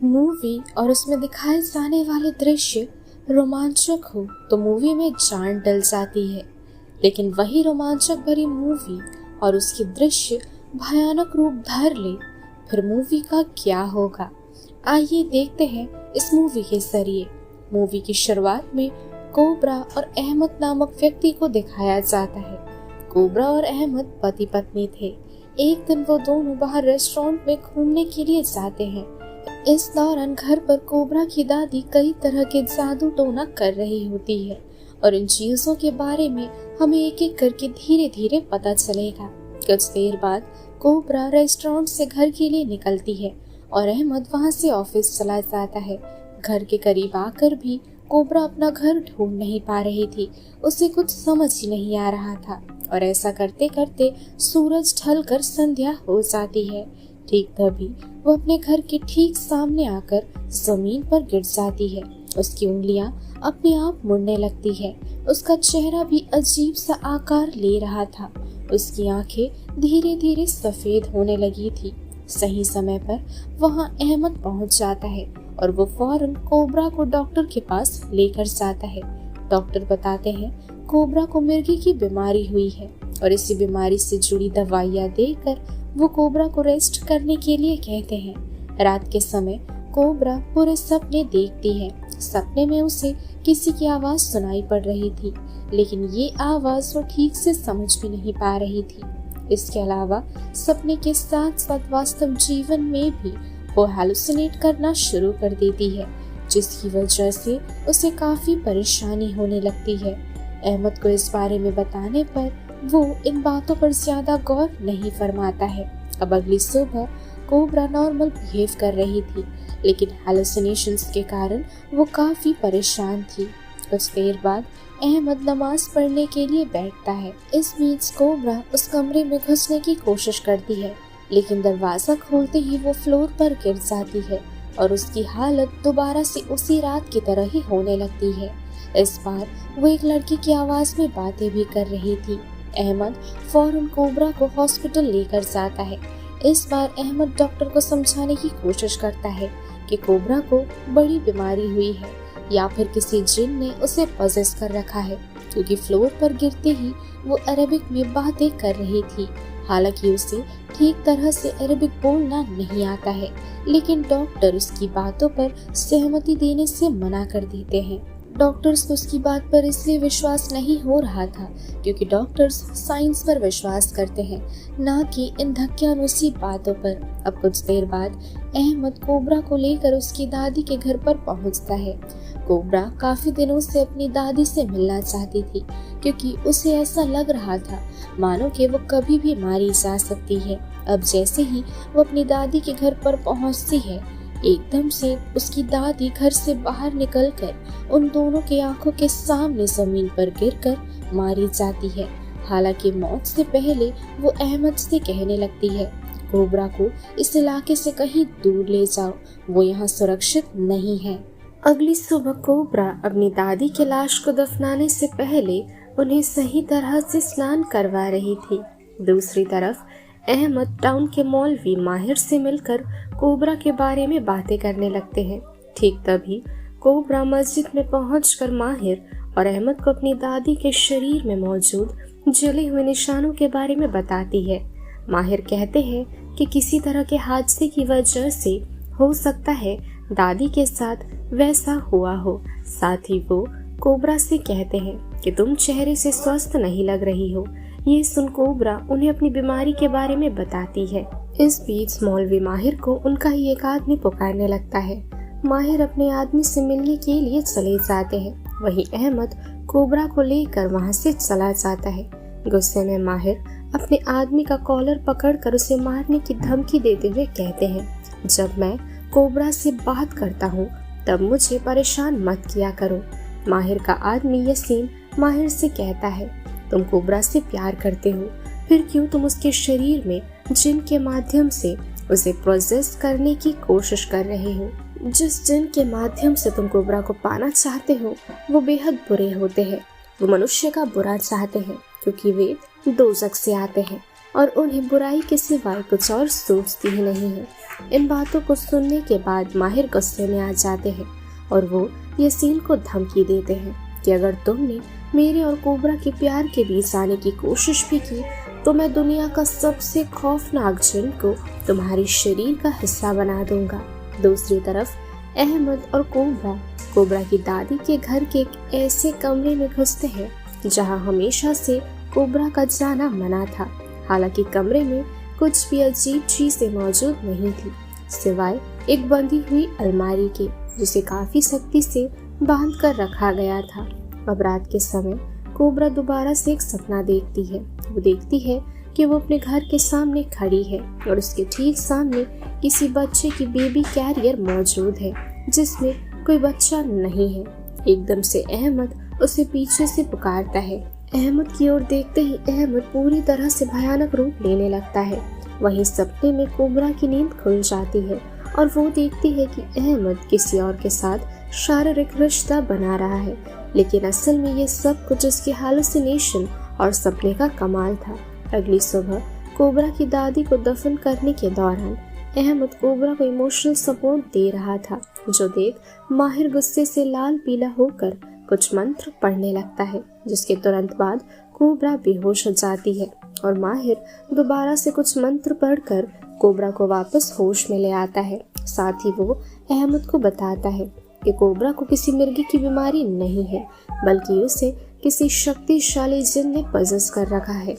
Movie और उसमें दिखाए जाने वाले दृश्य रोमांचक हो तो मूवी में जान डल जाती है, लेकिन वही रोमांचक भरी मूवी और उसके दृश्य भयानक रूप धर ले, फिर मूवी का क्या होगा। आइए देखते हैं इस मूवी के जरिए। मूवी की शुरुआत में कोबरा और अहमद नामक व्यक्ति को दिखाया जाता है। कोबरा और अहमद पति पत्नी थे। एक दिन वो दोनों बाहर रेस्टोरेंट में घूमने के लिए जाते हैं। इस दौरान घर पर कोबरा की दादी कई तरह के जादू टोना कर रही होती है और इन चीजों के बारे में हमें एक एक करके धीरे धीरे पता चलेगा। कुछ देर बाद कोबरा रेस्टोरेंट से घर के लिए निकलती है और अहमद वहां से ऑफिस चला जाता है। घर के करीब आकर भी कोबरा अपना घर ढूंढ नहीं पा रही थी। उसे कुछ समझ ही नहीं आ रहा था और ऐसा करते करते सूरज ढलकर संध्या हो जाती है। ठीक तभी वो अपने घर के ठीक सामने आकर जमीन पर गिर जाती है। उसकी उंगलियां अपने आप मुड़ने लगती है। उसका चेहरा भी अजीब सा आकार ले रहा था। उसकी आंखें धीरे धीरे सफेद होने लगी थी। सही समय पर वहां अहमद पहुंच जाता है और वो फौरन कोबरा को डॉक्टर के पास लेकर जाता है। डॉक्टर बताते हैं कोबरा को मिर्गी की बीमारी हुई है और इसी बीमारी से जुड़ी दवाइयाँ देकर वो कोबरा को रेस्ट करने के लिए कहते हैं। रात के समय कोबरा पूरे सपने देखती है। सपने में उसे किसी की आवाज सुनाई पड़ रही थी, लेकिन ये आवाज वो ठीक से समझ भी नहीं पा रही थी। इसके अलावा सपने के साथ साथ वास्तव जीवन में भी वो हैलुसिनेट करना शुरू कर देती है, जिसकी वजह से उसे काफी परेशानी होने लगती है। अहमद को इस बारे में बताने पर वो इन बातों पर ज्यादा गौर नहीं फरमाता है। अब अगली सुबह कोबरा नॉर्मल बिहेव कर रही थी, लेकिन हैलुसिनेशंस के कारण वो काफी परेशान थी। कुछ देर बाद अहमद नमाज पढ़ने के लिए बैठता है। इस बीच कोबरा उस कमरे में घुसने की कोशिश करती है, लेकिन दरवाजा खोलते ही वो फ्लोर पर गिर जाती है और उसकी हालत दोबारा से उसी रात की तरह ही होने लगती है। इस बार वो एक लड़की की आवाज में बातें भी कर रही थी। अहमद फौरन कोबरा को हॉस्पिटल लेकर जाता है। इस बार अहमद डॉक्टर को समझाने की कोशिश करता है कि कोबरा को बड़ी बीमारी हुई है या फिर किसी जिन ने उसे पजेस कर रखा है, क्योंकि फ्लोर पर गिरते ही वो अरेबिक में बातें कर रही थी। हालांकि उसे ठीक तरह से अरेबिक बोलना नहीं आता है, लेकिन डॉक्टर उसकी बातों पर सहमति देने से मना कर देते हैं। डॉक्टर्स को उसकी बात पर इसलिए विश्वास नहीं हो रहा था क्योंकि डॉक्टर्स साइंस पर विश्वास करते हैं, ना कि इन धक्यानुसी बातों पर। अब कुछ देर बाद अहमद कोबरा को लेकर उसकी दादी के घर पर पहुंचता है। कोबरा काफी दिनों से अपनी दादी से मिलना चाहती थी, क्योंकि उसे ऐसा लग रहा था मानो कि वो कभी भी मारी जा सकती है। अब जैसे ही वो अपनी दादी के घर पर पहुंचती है, एकदम से उसकी दादी घर से बाहर निकलकर उन दोनों की आंखों के सामने जमीन पर गिरकर मारी जाती है। हालांकि मौत से पहले वो अहमद से कहने लगती है, कोबरा को इस इलाके से कहीं दूर ले जाओ, वो यहाँ सुरक्षित नहीं है। अगली सुबह कोबरा अपनी दादी की लाश को दफनाने से पहले उन्हें सही तरह से स्नान करवा रही थी। दूसरी तरफ अहमद टाउन के मौलवी माहिर से मिलकर कोबरा के बारे में बातें करने लगते हैं। ठीक तभी कोबरा मस्जिद में पहुंचकर माहिर और अहमद को अपनी दादी के शरीर में मौजूद जले हुए निशानों के बारे में बताती है। माहिर कहते हैं कि किसी तरह के हादसे की वजह से हो सकता है दादी के साथ वैसा हुआ हो। साथ ही वो कोबरा से कहते हैं कि तुम चेहरे से स्वस्थ नहीं लग रही हो। ये सुन कोबरा उन्हें अपनी बीमारी के बारे में बताती है। इस बीच मौलवी माहिर को उनका ही एक आदमी पुकारने लगता है। माहिर अपने आदमी से मिलने के लिए चले जाते हैं। वहीं अहमद कोबरा को लेकर वहां से चला जाता है। गुस्से में माहिर अपने आदमी का कॉलर पकड़कर उसे मारने की धमकी देते हुए कहते हैं, जब मैं कोबरा से बात करता हूँ तब मुझे परेशान मत किया करो। माहिर का आदमी यसीन माहिर से कहता है, तुम कोबरा से प्यार करते हो, फिर क्यों तुम उसके शरीर में जिन के माध्यम से उसे प्रोसेस करने की कोशिश कर रहे हो। जिस जिन के माध्यम से तुम कोबरा को पाना चाहते हो वो बेहद बुरे होते हैं। वो मनुष्य का बुरा चाहते हैं क्योंकि वे दोज़ख से आते हैं। और उन्हें बुराई के सिवाय कुछ और सोचती ही नहीं है। इन बातों को सुनने के बाद माहिर गुस्से में आ जाते हैं और वो यासीन को धमकी देते हैं कि अगर तुमने मेरे और कोबरा के प्यार के बीच आने की कोशिश भी की तो मैं दुनिया का सबसे खौफनाक जिन को तुम्हारे शरीर का हिस्सा बना दूंगा। दूसरी तरफ अहमद और कोबरा की दादी के घर के एक ऐसे कमरे में घुसते हैं जहां हमेशा से कोबरा का जाना मना था। हालांकि कमरे में कुछ भी अजीब चीजें मौजूद नहीं थी सिवाय एक बंधी हुई अलमारी के, जिसे काफी सख्ती से बांध कर रखा गया था। अब रात के समय कोबरा दोबारा से एक सपना देखती है। वो देखती है कि वो अपने घर के सामने खड़ी है और उसके ठीक सामने किसी बच्चे की बेबी कैरियर मौजूद है जिसमें कोई बच्चा नहीं है। एकदम से अहमद उसे पीछे से पुकारता है। अहमद की ओर देखते ही अहमद पूरी तरह से भयानक रूप लेने लगता है। वहीं सपने में कोबरा की नींद खुल जाती है और वो देखती है कि अहमद किसी और के साथ शारीरिक रिश्ता बना रहा है, लेकिन असल में ये सब कुछ उसकी हालुसिनेशन और सपने का कमाल था। अगली सुबह कोबरा की दादी को दफन करने के दौरान अहमद कोबरा को इमोशनल सपोर्ट दे रहा था, जो देख माहिर गुस्से से लाल पीला होकर कुछ मंत्र पढ़ने लगता है, जिसके तुरंत बाद कोबरा बेहोश हो जाती है और माहिर दोबारा से कुछ मंत्र पढ़कर कोबरा को वापस होश में ले आता है। साथ ही वो अहमद को बताता है कि कोबरा को किसी मिर्गी की बीमारी नहीं है, बल्कि उसे किसी शक्तिशाली जिन ने पजस कर रखा है।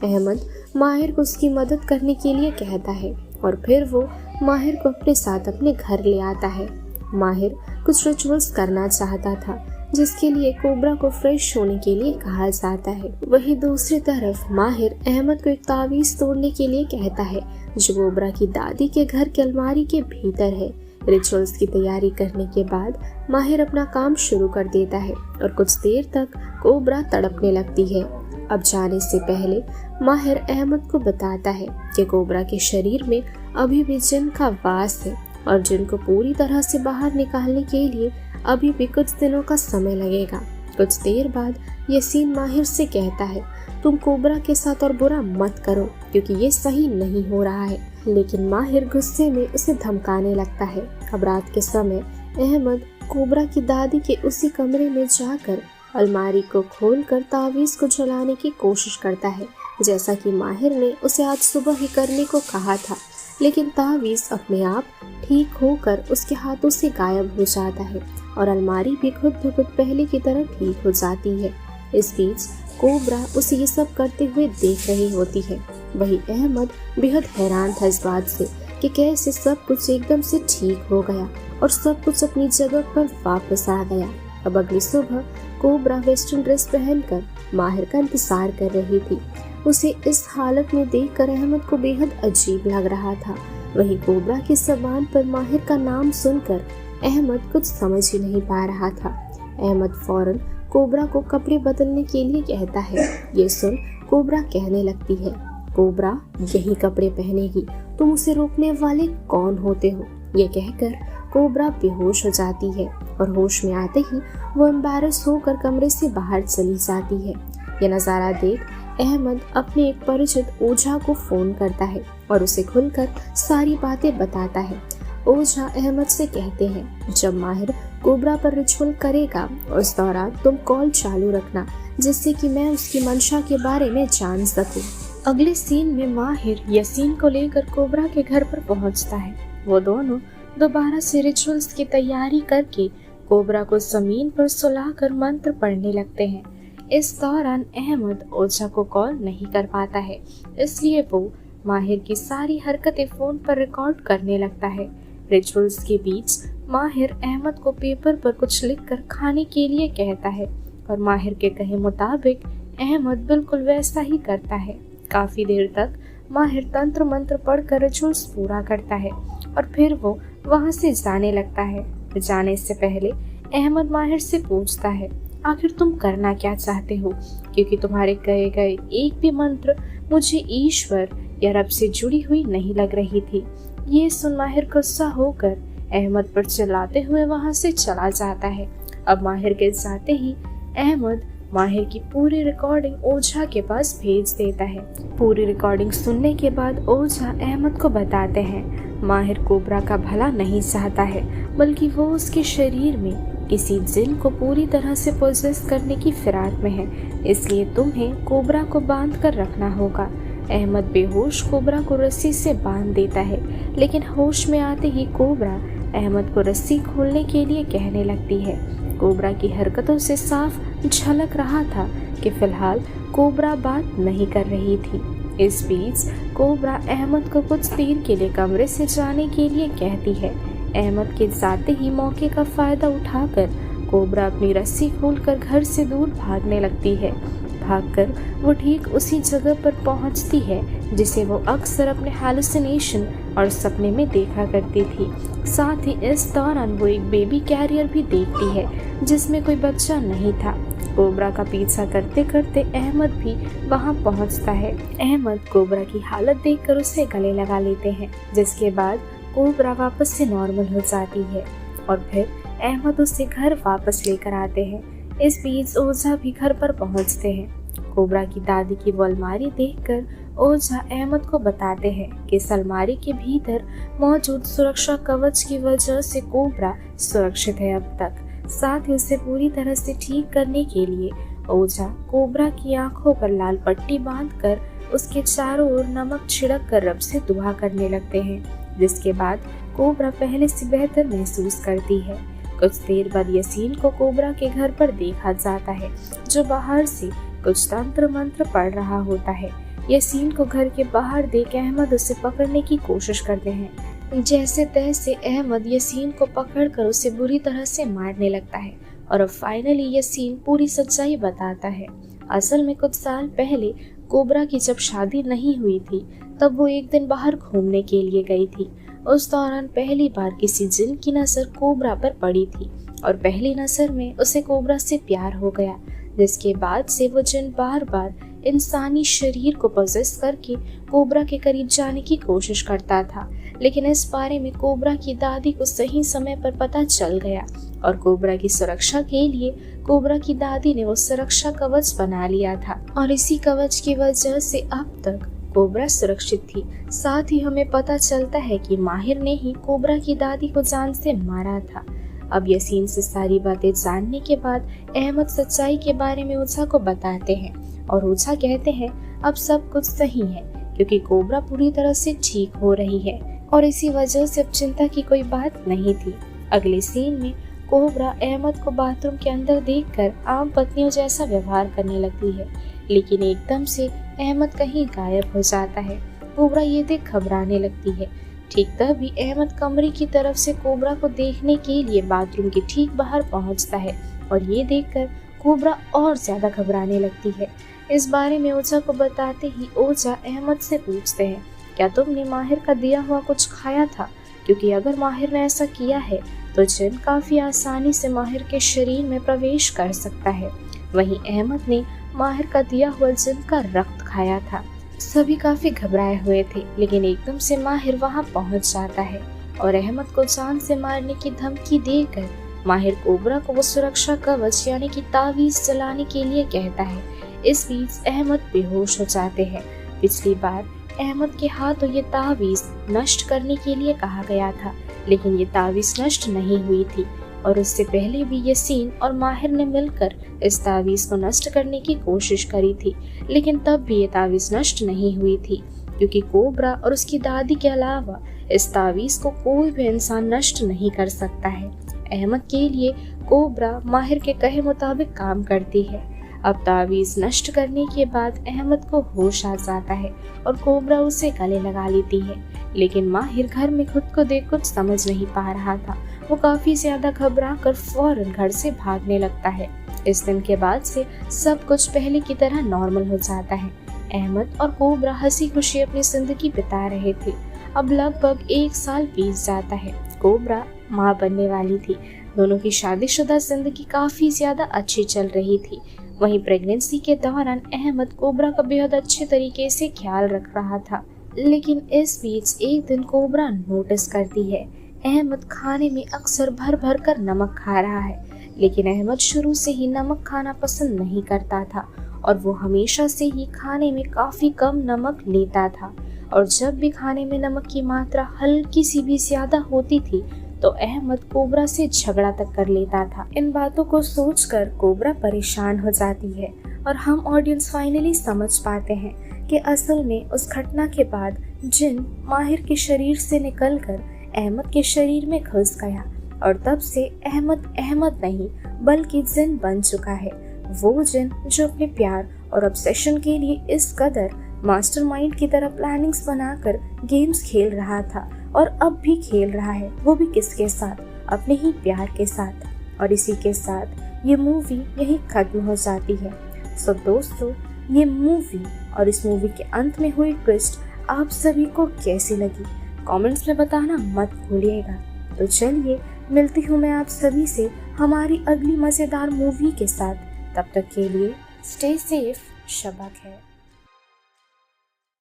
अहमद माहिर को उसकी मदद करने के लिए कहता है और फिर वो माहिर को अपने साथ अपने घर ले आता है। माहिर कुछ रिचुअल्स करना चाहता था जिसके लिए कोबरा को फ्रेश होने के लिए कहा जाता है। वहीं दूसरी तरफ माहिर अहमद को एक तावीज तोड़ने के लिए कहता है जो कोबरा की दादी के घर की अलमारी के भीतर है। रिचुअल्स की तैयारी करने के बाद माहिर अपना काम शुरू कर देता है और कुछ देर तक कोबरा तड़पने लगती है। अब जाने से पहले माहिर अहमद को बताता है कि कोबरा के शरीर में अभी भी जिन का वास है और जिन को पूरी तरह से बाहर निकालने के लिए अभी भी कुछ दिनों का समय लगेगा। कुछ देर बाद यासीन माहिर से कहता है तुम कोबरा के साथ और बुरा मत करो क्योंकि ये सही नहीं हो रहा है, लेकिन माहिर गुस्से में उसे धमकाने लगता है। अब रात के समय अहमद कोबरा की दादी के उसी कमरे में जाकर अलमारी को खोलकर तावीज को जलाने की कोशिश करता है, जैसा कि माहिर ने उसे आज सुबह ही करने को कहा था, लेकिन तावीज अपने आप ठीक होकर उसके हाथों से गायब हो जाता है और अलमारी भी खुद ब खुद पहले की तरह ठीक हो जाती है। इस बीच कोबरा उसे ये सब करते हुए देख रही होती है। वही अहमद बेहद हैरान था इस बात से कि कैसे सब कुछ एकदम से ठीक हो गया और सब कुछ अपनी जगह पर वापस आ गया। अब अगली सुबह कोबरा वेस्टर्न ड्रेस पहनकर माहिर का इंतजार कर रही थी। उसे इस हालत में देखकर अहमद को बेहद अजीब लग रहा था। वहीं कोबरा की ज़बान पर माहिर का नाम सुनकर अहमद कुछ समझ ही नहीं पा रहा था। अहमद फौरन कोबरा को कपड़े बदलने के लिए कहता है। ये सुन कोबरा कहने लगती है, कोबरा यही कपड़े पहनेगी, तुम उसे रोकने वाले कौन होते हो? ये कहकर कोबरा बेहोश हो जाती है और होश में आते ही वो एम्बैरस होकर कमरे से बाहर चली जाती है। यह नज़ारा देख अहमद अपने एक परिचित ओझा को फोन करता है और उसे खुलकर सारी बातें बताता है। ओझा अहमद से कहते हैं जब माहिर कोबरा पर रिचुअल करेगा उस दौरान तुम कॉल चालू रखना, जिससे कि मैं उसकी मंशा के बारे में जान सकूं। अगले सीन में माहिर यासीन को लेकर कोबरा के घर पर पहुंचता है। वो दोनों दोबारा से रिचुअल्स की तैयारी करके कोबरा को जमीन पर सुलाकर मंत्र पढ़ने लगते हैं। इस दौरान अहमद ओझा को कॉल नहीं कर पाता है, इसलिए वो माहिर की सारी हरकतें फोन पर रिकॉर्ड करने लगता है। रिचुअल्स के बीच माहिर अहमद को पेपर पर कुछ लिखकर खाने के लिए कहता है और माहिर के कहे मुताबिक अहमद बिल्कुल वैसा ही करता है। काफी देर तक माहिर तंत्र मंत्र पढ़कर रिचुअल्स पूरा करता है और फिर वो वहां से जाने लगता है। जाने से पहले अहमद माहिर से पूछता है आखिर तुम करना क्या चाहते हो, क्योंकि तुम्हारे कहे गए एक भी मंत्र मुझे ईश्वर या रब से जुड़ी हुई नहीं लग रही थी। ये सुन माहिर गुस्सा होकर अहमद पर चिल्लाते हुए वहां से चला जाता है। अब माहिर के जाते ही अहमद माहिर की पूरी रिकॉर्डिंग ओझा के पास भेज देता है। पूरी रिकॉर्डिंग सुनने के बाद ओझा अहमद को बताते हैं माहिर कोबरा का भला नहीं चाहता है, बल्कि वो उसके शरीर में किसी जिन को पूरी तरह से पोजेस करने की फिराक में है, इसलिए तुम्हें कोबरा को बांध कर रखना होगा। अहमद बेहोश कोबरा को रस्सी से बांध देता है, लेकिन होश में आते ही कोबरा अहमद को रस्सी खोलने के लिए कहने लगती है। कोबरा की हरकतों से साफ झलक रहा था कि फिलहाल कोबरा बात नहीं कर रही थी। इस बीच कोबरा अहमद को कुछ देर के लिए कमरे से जाने के लिए कहती है। अहमद के जाते ही मौके का फायदा उठाकर कोबरा अपनी रस्सी खोलकर घर से दूर भागने लगती है। भागकर वो ठीक उसी जगह पर पहुंचती है जिसे वो अक्सर अपने हैलुसिनेशन और सपने में देखा करती थी। साथ ही इस दौरान वो एक बेबी कैरियर भी देखती है जिसमें कोई बच्चा नहीं था। कोबरा का पीछा करते करते अहमद भी वहां पहुंचता है। अहमद कोबरा की हालत देखकर उसे गले लगा लेते हैं, जिसके बाद कोबरा वापस से नॉर्मल हो जाती है और फिर अहमद उसे घर वापस लेकर आते हैं। इस बीच ओझा भी घर पर पहुंचते हैं। कोबरा की दादी की वो अलमारी देखकर ओझा अहमद को बताते हैं कि इस अलमारी के भीतर मौजूद सुरक्षा कवच की वजह से कोबरा सुरक्षित है अब तक। साथ ही उसे पूरी तरह से ठीक करने के लिए ओझा कोबरा की आंखों पर लाल पट्टी बांधकर उसके चारों ओर नमक छिड़क कर रब से दुआ करने लगते हैं, जिसके बाद कोबरा पहले से बेहतर महसूस करती है। कुछ देर बाद यासीन को कोबरा के घर पर देखा जाता है, जो बाहर से कुछ तंत्र मंत्र पढ़ रहा होता है। यासीन को घर के बाहर देख अहमद उसे पकड़ने की कोशिश करते हैं। जैसे तैसे अहमद यासीन को पकड़कर उसे बुरी तरह से मारने लगता है और अब फाइनली यासीन पूरी सच्चाई बताता है। असल में कुछ साल पहले कोबरा की जब शादी नहीं हुई थी, तब वो एक दिन बाहर घूमने के लिए गई थी। उस दौरान पहली बार किसी जिन की नजर कोबरा पर पड़ी थी और पहली नजर में उसे कोबरा से प्यार हो गया, जिसके बाद से वो जिन बार बार इंसानी शरीर को पोजेस करके कोबरा के करीब जाने की कोशिश करता था। लेकिन इस बारे में कोबरा की दादी को सही समय पर पता चल गया और कोबरा की सुरक्षा के लिए कोबरा की दादी ने वो सुरक्षा कवच बना लिया था और इसी कवच की वजह से अब तक कोबरा सुरक्षित थी। साथ ही हमें पता चलता है कि माहिर ने ही कोबरा की दादी को जान से मारा था। अब यासीन से सारी बातें जानने के बाद अहमद सच्चाई के बारे में ओझा को बताते हैं और ओझा कहते हैं अब सब कुछ सही है क्योंकि कोबरा पूरी तरह से ठीक हो रही है और इसी वजह से अब चिंता की कोई बात नहीं थी। अगले सीन में कोबरा अहमद को बाथरूम के अंदर देखकर आम पत्नियों जैसा व्यवहार करने लगती है, लेकिन एकदम से अहमद कहीं गायब हो जाता है। कोबरा ये देख घबराने लगती है। ठीक तभी अहमद कमरे की तरफ से कोबरा को देखने के लिए बाथरूम के ठीक बाहर पहुंचता है और ये देखकर कोबरा और ज्यादा घबराने लगती है। इस बारे में ओझा को बताते ही ओझा अहमद से पूछते हैं, क्या तुमने माहिर का दिया हुआ कुछ खाया था? क्योंकि अगर माहिर ने ऐसा किया है तो जिन काफी आसानी से माहिर के शरीर में प्रवेश कर सकता है। वहीं अहमद ने माहिर का दिया हुआ जिन का रक्त खाया था। सभी काफी घबराए हुए थे, लेकिन एकदम से माहिर वहां पहुंच जाता है और अहमद को जान से मारने की धमकी देकर माहिर कोबरा को वो सुरक्षा कवच यानी कि तावीज चलाने के लिए कहता है। इस बीच अहमद बेहोश हो जाते हैं। पिछली बार अहमद के हाथों ये तावीज नष्ट करने के लिए कहा गया था, लेकिन ये तावीज नष्ट नहीं हुई थी और उससे पहले भी यासीन और माहिर ने मिलकर इस तावीज को नष्ट करने की कोशिश करी थी, लेकिन तब भी ये तावीज नष्ट नहीं हुई थी क्योंकि कोबरा और उसकी दादी के अलावा इस तावीज को कोई भी इंसान नष्ट नहीं कर सकता है। अहमद के लिए कोबरा माहिर के कहे मुताबिक काम करती है। अब तावीज नष्ट करने के बाद अहमद को होश आ जाता है और कोबरा उसे गले लगा लेती है, लेकिन माहिर घर में खुद को देख कुछ समझ नहीं पा रहा था। वो काफी ज्यादा घबरा कर फौरन घर से भागने लगता है। इस दिन के बाद से सब कुछ पहले की तरह नॉर्मल हो जाता है। अहमद और कोबरा हंसी खुशी अपनी जिंदगी बिता रहे थे। अब लगभग 1 साल बीत जाता है। कोबरा माँ बनने वाली थी। दोनों की शादीशुदा जिंदगी काफी ज्यादा अच्छी चल रही थी। वहीं प्रेगनेंसी के दौरान अहमद कोबरा का बेहद अच्छे तरीके से ख्याल रख रहा था, लेकिन इस बीच एक दिन कोबरा नोटिस करती है अहमद खाने में अक्सर भर भर कर नमक खा रहा है, लेकिन अहमद शुरू से ही नमक खाना पसंद नहीं करता था और वो हमेशा से ही खाने में काफ़ी कम नमक लेता था। और जब भी खाने में नमक की मात्रा हल्की सी भी ज्यादा होती थी तो अहमद कोबरा से झगड़ा तक कर लेता था। इन बातों को सोचकर कोबरा परेशान हो जाती है और हम ऑडियंस फाइनली समझ पाते हैं कि असल में उस घटना के बाद जिन माहिर के शरीर से निकलकर अहमद के शरीर में घुस गया और तब से अहमद अहमद नहीं बल्कि जिन बन चुका है। वो जिन जो अपने प्यार और ऑब्सेशन के लिए इस कदर मास्टरमाइंड की तरह प्लानिंग्स बनाकर गेम्स खेल रहा था और अब भी खेल रहा है, वो भी किसके साथ, अपने ही प्यार के साथ। और इसी के साथ ये मूवी यही खत्म हो जाती है। सो दोस्तों, ये मूवी और इस मूवी के अंत में हुई ट्विस्ट आप सभी को कैसी लगी कमेंट्स में बताना मत भूलिएगा। तो चलिए मिलती हूँ मैं आप सभी से हमारी अगली मज़ेदार मूवी के साथ। तब तक के लिए स्टे सेफ, शबा खैर।